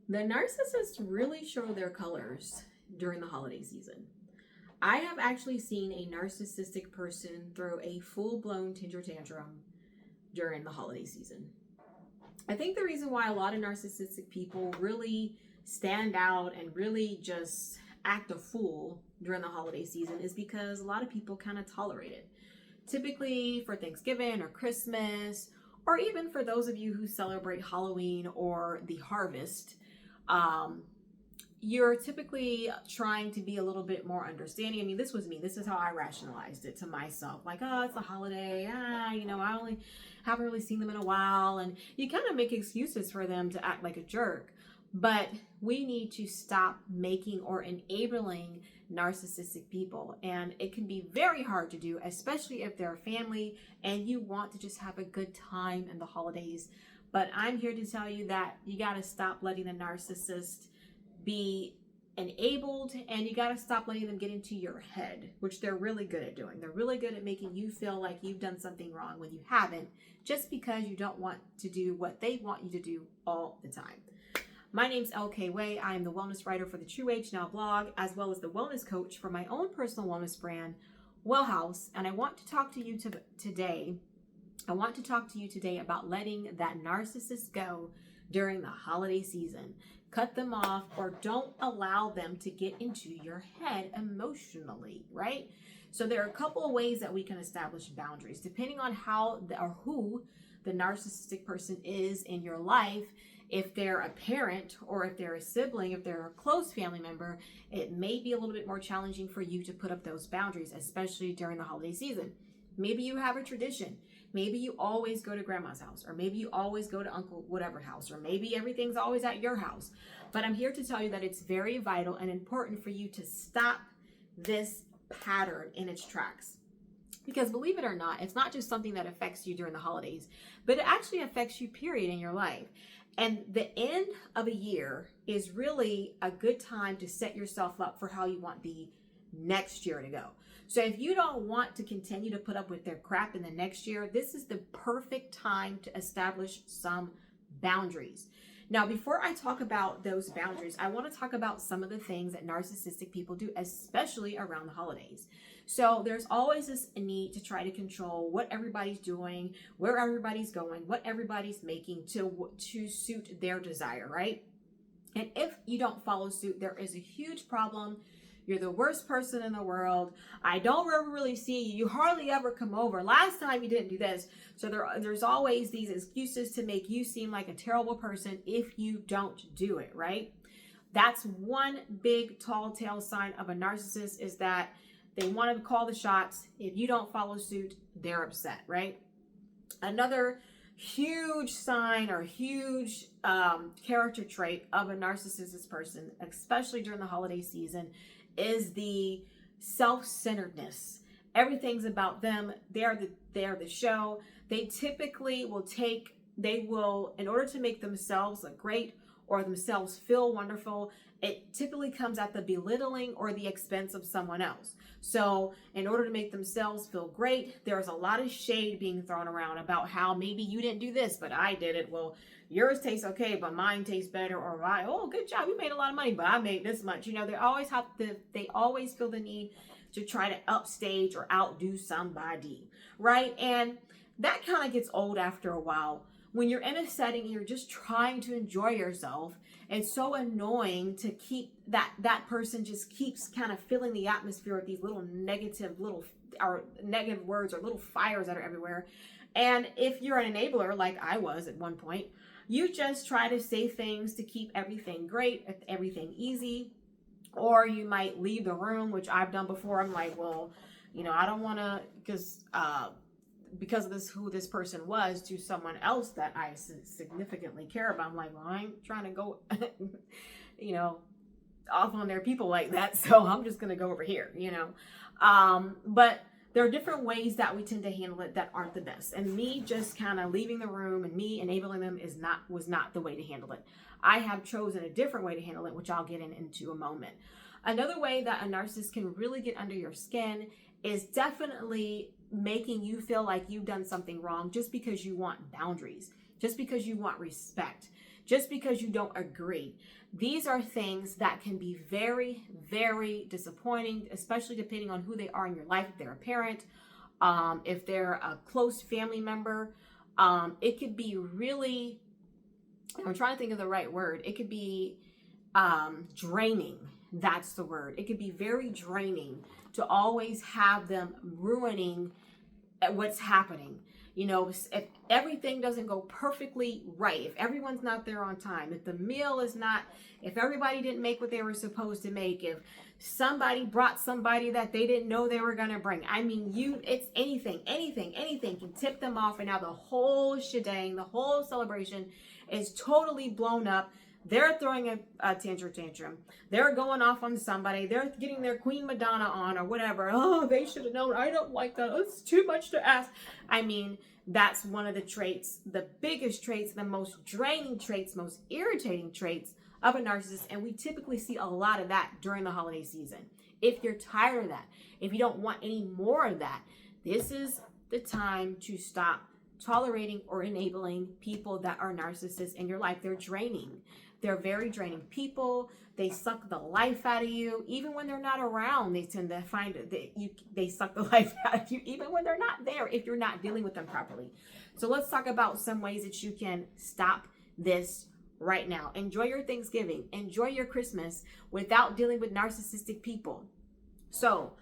The narcissists really show their colors during the holiday season. I have actually seen a narcissistic person throw a full-blown temper tantrum during the holiday season. I think the reason why a lot of narcissistic people really stand out and really just act a fool during the holiday season is because a lot of people kind of tolerate it. Typically for Thanksgiving or Christmas, or even for those of you who celebrate Halloween or the harvest, um, you're typically trying to be a little bit more understanding. I mean, this was me. This is how I rationalized it to myself. Like, oh, it's a holiday. I only haven't really seen them in a while. And you kind of make excuses for them to act like a jerk. But we need to stop making or enabling narcissistic people. And it can be very hard to do, especially if they're a family and you want to just have a good time in the holidays. But I'm here to tell you that you got to stop letting the narcissist be enabled, and you got to stop letting them get into your head, which they're really good at doing. They're really good at making you feel like you've done something wrong when you haven't, just because you don't want to do what they want you to do all the time. My name's LK Way. I am the wellness writer for the True Age Now blog, as well as the wellness coach for my own personal wellness brand, Wellhouse. And I want to talk to you today. I want to talk to you today about letting that narcissist go during the holiday season. Cut them off, or don't allow them to get into your head emotionally, right? So there are a couple of ways that we can establish boundaries depending on how or who the narcissistic person is in your life. If they're a parent, or if they're a sibling, if they're a close family member, it may be a little bit more challenging for you to put up those boundaries, especially during the holiday season. Maybe you have a tradition. Maybe you always go to grandma's house, or maybe you always go to uncle whatever house, or maybe everything's always at your house. But I'm here to tell you that it's very vital and important for you to stop this pattern in its tracks. Because believe it or not, it's not just something that affects you during the holidays, but it actually affects you, period, in your life. And the end of a year is really a good time to set yourself up for how you want the next year to go. So if you don't want to continue to put up with their crap in the next year, this is the perfect time to establish some boundaries. Now, before I talk about those boundaries, I want to talk about some of the things that narcissistic people do, especially around the holidays. So there's always this need to try to control what everybody's doing, where everybody's going, what everybody's making to suit their desire, right? And if you don't follow suit, there is a huge problem. You're the worst person in the world. I don't ever really see you. You hardly ever come over. Last time you didn't do this. So there's always these excuses to make you seem like a terrible person if you don't do it, right? That's one big tall tale sign of a narcissist, is that they want to call the shots. If you don't follow suit, they're upset, right? Another huge sign or huge character trait of a narcissistic person, especially during the holiday season, is the self-centeredness. Everything's about them. They're the show. They typically will, in order to make themselves look great or themselves feel wonderful, it typically comes at the belittling or the expense of someone else. So in order to make themselves feel great, there's a lot of shade being thrown around about how maybe you didn't do this, but I did it. Well, yours tastes okay, but mine tastes better. Or oh, good job, you made a lot of money, but I made this much. They always feel the need to try to upstage or outdo somebody, right? And that kind of gets old after a while. When you're in a setting and you're just trying to enjoy yourself, it's so annoying to keep that person just keeps kind of filling the atmosphere with these negative words or little fires that are everywhere. And if you're an enabler, like I was at one point, you just try to say things to keep everything great, everything easy, or you might leave the room, which I've done before. I'm like, well, I don't want to, because of who this person was to someone else that I significantly care about. I'm like, well, I ain't trying to go, off on their people like that. So I'm just going to go over here, but there are different ways that we tend to handle it that aren't the best. And me just kind of leaving the room and me enabling them was not the way to handle it. I have chosen a different way to handle it, which I'll get into a moment. Another way that a narcissist can really get under your skin is definitely making you feel like you've done something wrong just because you want boundaries, just because you want respect, just because you don't agree. These are things that can be very, very disappointing, especially depending on who they are in your life. If they're a parent, if they're a close family member, it could be really, I'm trying to think of the right word. It could be draining. That's the word. It could be very draining to always have them ruining what's happening. You know, if everything doesn't go perfectly right, if everyone's not there on time, if the meal is not, if everybody didn't make what they were supposed to make, if somebody brought somebody that they didn't know they were going to bring. I mean, it's anything can tip them off. And now the whole shebang, the whole celebration is totally blown up. They're throwing a tantrum. They're going off on somebody. They're getting their Queen Madonna on or whatever. Oh, they should have known. I don't like that. It's too much to ask. I mean, that's one of the traits, the biggest traits, the most draining traits, most irritating traits of a narcissist. And we typically see a lot of that during the holiday season. If you're tired of that, if you don't want any more of that, this is the time to stop tolerating or enabling people that are narcissists in your life. They're draining. They're very draining people. They suck the life out of you. Even when they're not around, they tend to find that they suck the life out of you, even when they're not there, if you're not dealing with them properly. So let's talk about some ways that you can stop this right now. Enjoy your Thanksgiving. Enjoy your Christmas without dealing with narcissistic people. So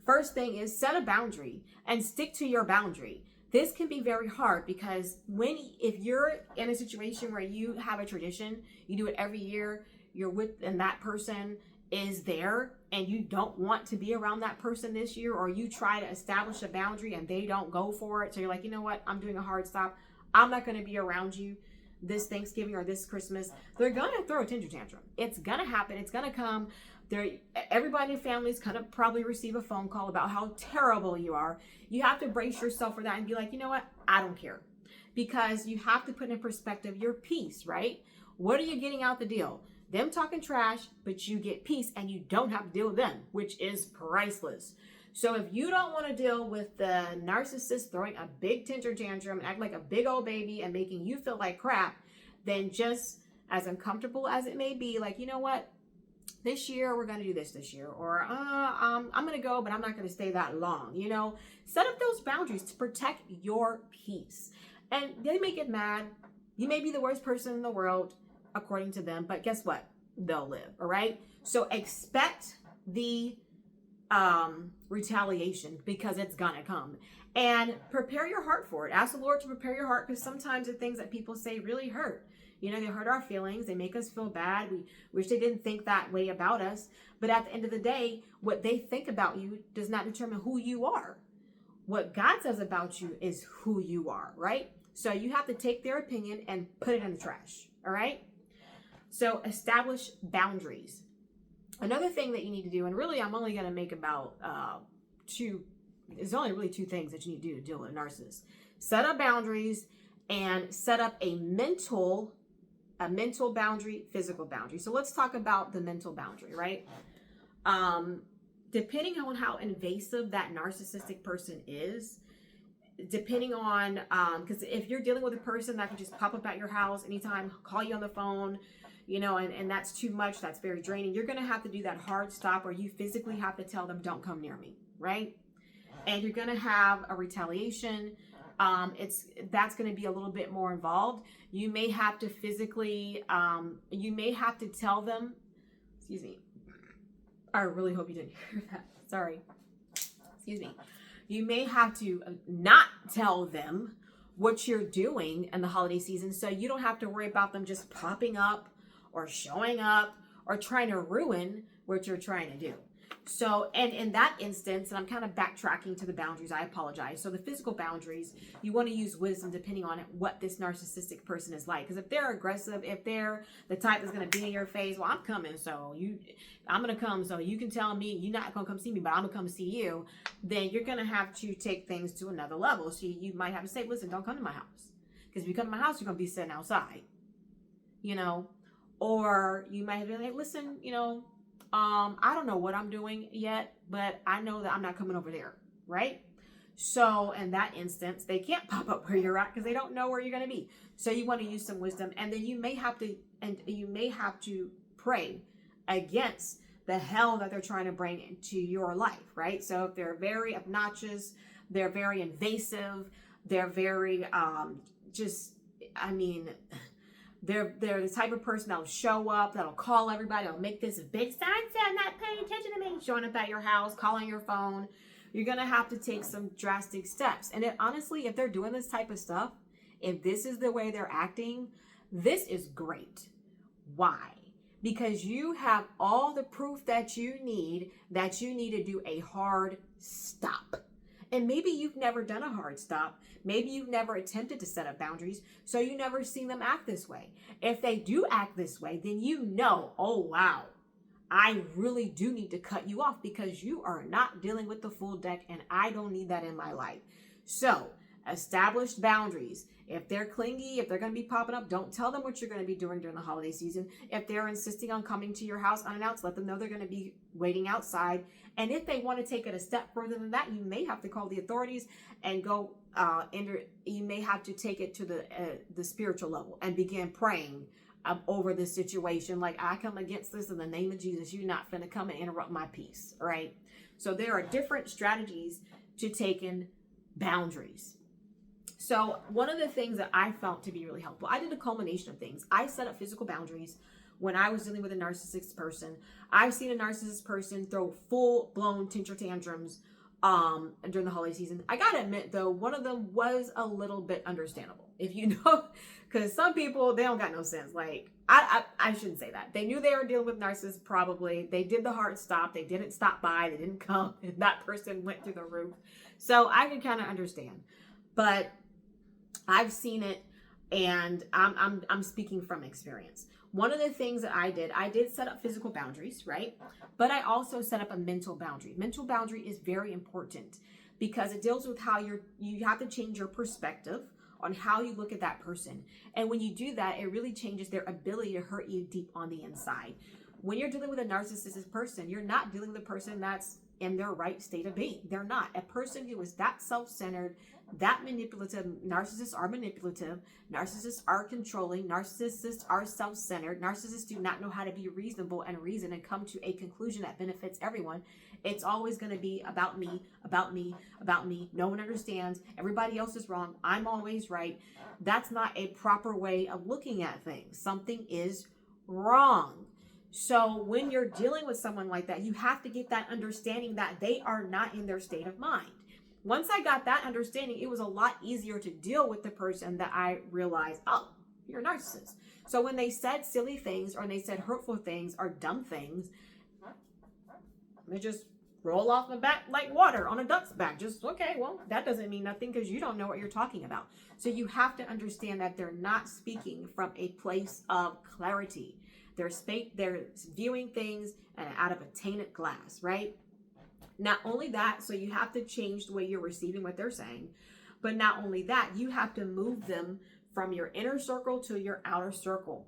first thing is set a boundary and stick to your boundary. This can be very hard because if you're in a situation where you have a tradition, you do it every year, you're with, and that person is there and you don't want to be around that person this year, or you try to establish a boundary and they don't go for it. So you're like, you know what? I'm doing a hard stop. I'm not going to be around you this Thanksgiving or this Christmas. They're going to throw a tantrum. It's going to happen. It's going to come. Everybody in families kind of probably receive a phone call about how terrible you are. You have to brace yourself for that and be like, you know what? I don't care. Because you have to put in perspective your peace, right? What are you getting out the deal? Them talking trash, but you get peace and you don't have to deal with them, which is priceless. So if you don't want to deal with the narcissist throwing a big tantrum and act like a big old baby and making you feel like crap, then just as uncomfortable as it may be, like, you know what? This year, we're going to do this year. Or I'm going to go, but I'm not going to stay that long. You know, set up those boundaries to protect your peace. And they may get mad. You may be the worst person in the world, according to them. But guess what? They'll live. All right. So expect the retaliation, because it's going to come. And prepare your heart for it. Ask the Lord to prepare your heart, because sometimes the things that people say really hurt. You know, they hurt our feelings. They make us feel bad. We wish they didn't think that way about us. But at the end of the day, what they think about you does not determine who you are. What God says about you is who you are, right? So you have to take their opinion and put it in the trash, all right? So establish boundaries. Another thing that you need to do, and really I'm only going to make about there's only really two things that you need to do to deal with a narcissist. Set up boundaries and set up a mental boundary, physical boundary. So let's talk about the mental boundary, right? Depending on how invasive that narcissistic person is, depending on, because if you're dealing with a person that can just pop up at your house anytime, call you on the phone, you know, and that's too much, that's very draining, you're going to have to do that hard stop, or you physically have to tell them, don't come near me, right? And you're going to have a retaliation. That's going to be a little bit more involved. You may have to physically, you may have to tell them, excuse me. I really hope you didn't hear that. Sorry. Excuse me. You may have to not tell them what you're doing in the holiday season, so you don't have to worry about them just popping up or showing up or trying to ruin what you're trying to do. So, and in that instance, and I'm kind of backtracking to the boundaries, I apologize. So the physical boundaries, you want to use wisdom depending on what this narcissistic person is like. Because if they're aggressive, if they're the type that's going to be in your face, well, I'm coming, so I'm going to come, so you can tell me you're not going to come see me, but I'm going to come see you, then you're going to have to take things to another level. So you might have to say, listen, don't come to my house. Because if you come to my house, you're going to be sitting outside, you know. Or you might be like, listen, you know, I don't know what I'm doing yet, but I know that I'm not coming over there, right? So in that instance, they can't pop up where you're at because they don't know where you're going to be. So you want to use some wisdom, and then you may have to pray against the hell that they're trying to bring into your life, right? So if they're very obnoxious, they're very invasive, they're very they're the type of person that'll show up, that'll call everybody, that'll make this big sign, not paying attention to me, showing up at your house, calling your phone. You're going to have to take some drastic steps. And honestly, if they're doing this type of stuff, if this is the way they're acting, this is great. Why? Because you have all the proof that you need to do a hard stop. And maybe you've never done a hard stop. Maybe you've never attempted to set up boundaries, so you never seen them act this way. If they do act this way, then you know, oh wow, I really do need to cut you off because you are not dealing with the full deck, and I don't need that in my life. So, established boundaries. If they're clingy, if they're going to be popping up, don't tell them what you're going to be doing during the holiday season. If they're insisting on coming to your house unannounced, let them know they're going to be waiting outside. And if they want to take it a step further than that, you may have to call the authorities and go you may have to take it to the spiritual level and begin praying over this situation. Like, I come against this in the name of Jesus. You're not finna come and interrupt my peace, right? So there are different strategies to taking boundaries. So one of the things that I felt to be really helpful, I did a culmination of things. I set up physical boundaries when I was dealing with a narcissistic person. I've seen a narcissist person throw full-blown temper tantrums during the holiday season. I gotta admit, though, one of them was a little bit understandable, if you know, because some people, they don't got no sense. Like, I shouldn't say that. They knew they were dealing with narcissists, probably. They did the hard stop. They didn't stop by. They didn't come. And that person went through the roof. So I can kind of understand. But I've seen it, and I'm speaking from experience. One of the things that I did set up physical boundaries, right? But I also set up a mental boundary. Mental boundary is very important because it deals with how you have to change your perspective on how you look at that person. And when you do that, it really changes their ability to hurt you deep on the inside. When you're dealing with a narcissistic person, you're not dealing with a person that's in their right state of being. They're not. A person who is that self-centered, that manipulative. Narcissists are manipulative. Narcissists are controlling. Narcissists are self-centered. Narcissists do not know how to be reasonable and reason and come to a conclusion that benefits everyone. It's always going to be about me, about me, about me. No one understands. Everybody else is wrong. I'm always right. That's not a proper way of looking at things. Something is wrong. So when you're dealing with someone like that, you have to get that understanding that they are not in their state of mind. Once I got that understanding, it was a lot easier to deal with the person that I realized, oh, you're a narcissist. So when they said silly things or they said hurtful things or dumb things, they just roll off my back like water on a duck's back. Just, okay, well, that doesn't mean nothing because you don't know what you're talking about. So you have to understand that they're not speaking from a place of clarity. They're viewing things out of a tainted glass, right? Not only that, so you have to change the way you're receiving what they're saying, but not only that, you have to move them from your inner circle to your outer circle.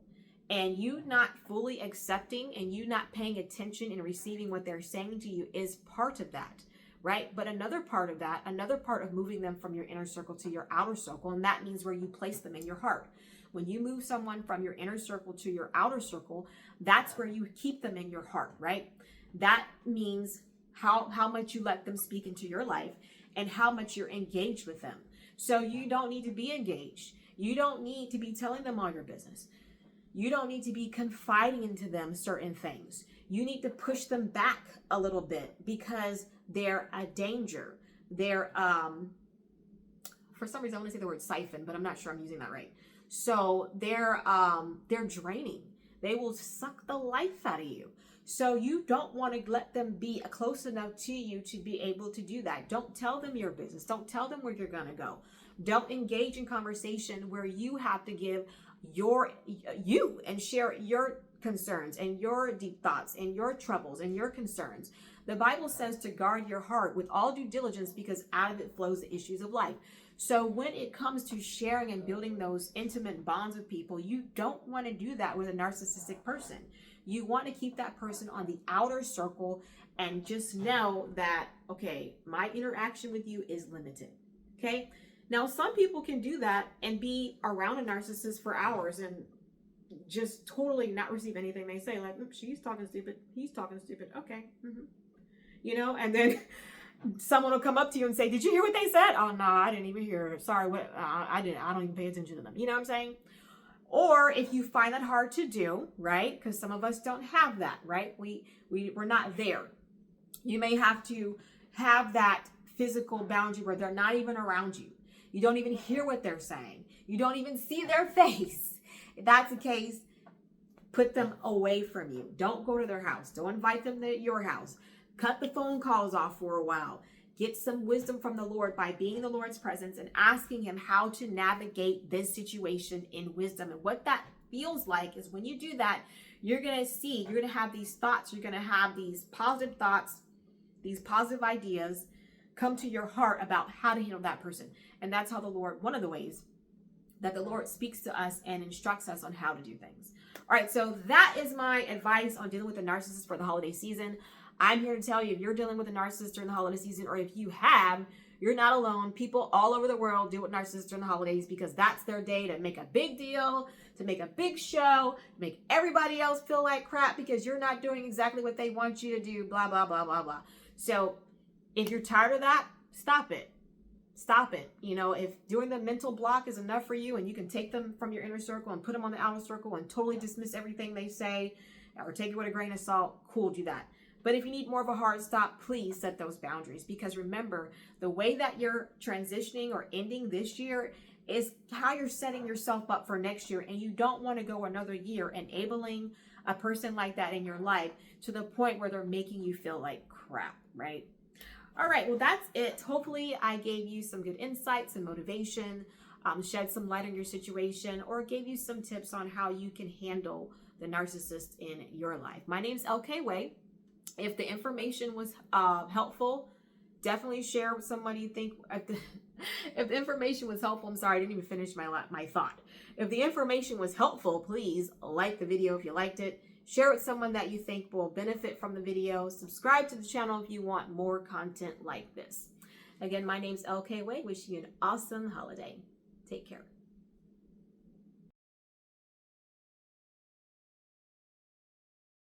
And you not fully accepting and you not paying attention and receiving what they're saying to you is part of that, right? But another part of moving them from your inner circle to your outer circle, and that means where you place them in your heart. When you move someone from your inner circle to your outer circle, that's where you keep them in your heart, right? That means how much you let them speak into your life and how much you're engaged with them. So you don't need to be engaged. You don't need to be telling them all your business. You don't need to be confiding into them certain things. You need to push them back a little bit because they're a danger. They're, for some reason, I want to say the word siphon, but I'm not sure I'm using that right. So they're draining. They will suck the life out of you. So you don't want to let them be close enough to you to be able to do that. Don't tell them your business. Don't tell them where you're going to go. Don't engage in conversation where you have to give you and share your concerns and your deep thoughts and your troubles and your concerns. The Bible says to guard your heart with all due diligence because out of it flows the issues of life. So when it comes to sharing and building those intimate bonds with people, you don't want to do that with a narcissistic person. You want to keep that person on the outer circle and just know that, okay, my interaction with you is limited. Okay. Now, some people can do that and be around a narcissist for hours and just totally not receive anything they say. Like, she's talking stupid. He's talking stupid. Okay. You know, and then someone will come up to you and say, did you hear what they said? Oh, no, I didn't even hear it. Sorry. What? I didn't. I don't even pay attention to them. You know what I'm saying? Or if you find that hard to do, right? Because some of us don't have that, right? We're not there. You may have to have that physical boundary where they're not even around you. You don't even hear what they're saying. You don't even see their face. If that's the case, put them away from you. Don't go to their house. Don't invite them to your house. Cut the phone calls off for a while. Get some wisdom from the Lord by being in the Lord's presence and asking him how to navigate this situation in wisdom. And what that feels like is when you do that, you're going to have these thoughts. You're going to have these positive thoughts, these positive ideas come to your heart about how to handle that person. And that's how the Lord, one of the ways that the Lord speaks to us and instructs us on how to do things. All right, so that is my advice on dealing with a narcissist for the holiday season. I'm here to tell you, if you're dealing with a narcissist during the holiday season, or if you have, you're not alone. People all over the world deal with narcissists during the holidays because that's their day to make a big deal, to make a big show, make everybody else feel like crap because you're not doing exactly what they want you to do, blah, blah, blah, blah, blah. So if you're tired of that, stop it. Stop it. You know, if doing the mental block is enough for you and you can take them from your inner circle and put them on the outer circle and totally dismiss everything they say or take it with a grain of salt, cool, do that. But if you need more of a hard stop, please set those boundaries, because remember, the way that you're transitioning or ending this year is how you're setting yourself up for next year. And you don't want to go another year enabling a person like that in your life to the point where they're making you feel like crap, right? All right, well, that's it. Hopefully I gave you some good insights and motivation, shed some light on your situation, or gave you some tips on how you can handle the narcissist in your life. My name's LK Way. If the information was helpful, definitely share with somebody you think. If the information was helpful, I'm sorry, I didn't even finish my thought. If the information was helpful, please like the video if you liked it. Share with someone that you think will benefit from the video. Subscribe to the channel if you want more content like this. Again, my name's LK Way. Wishing you an awesome holiday. Take care.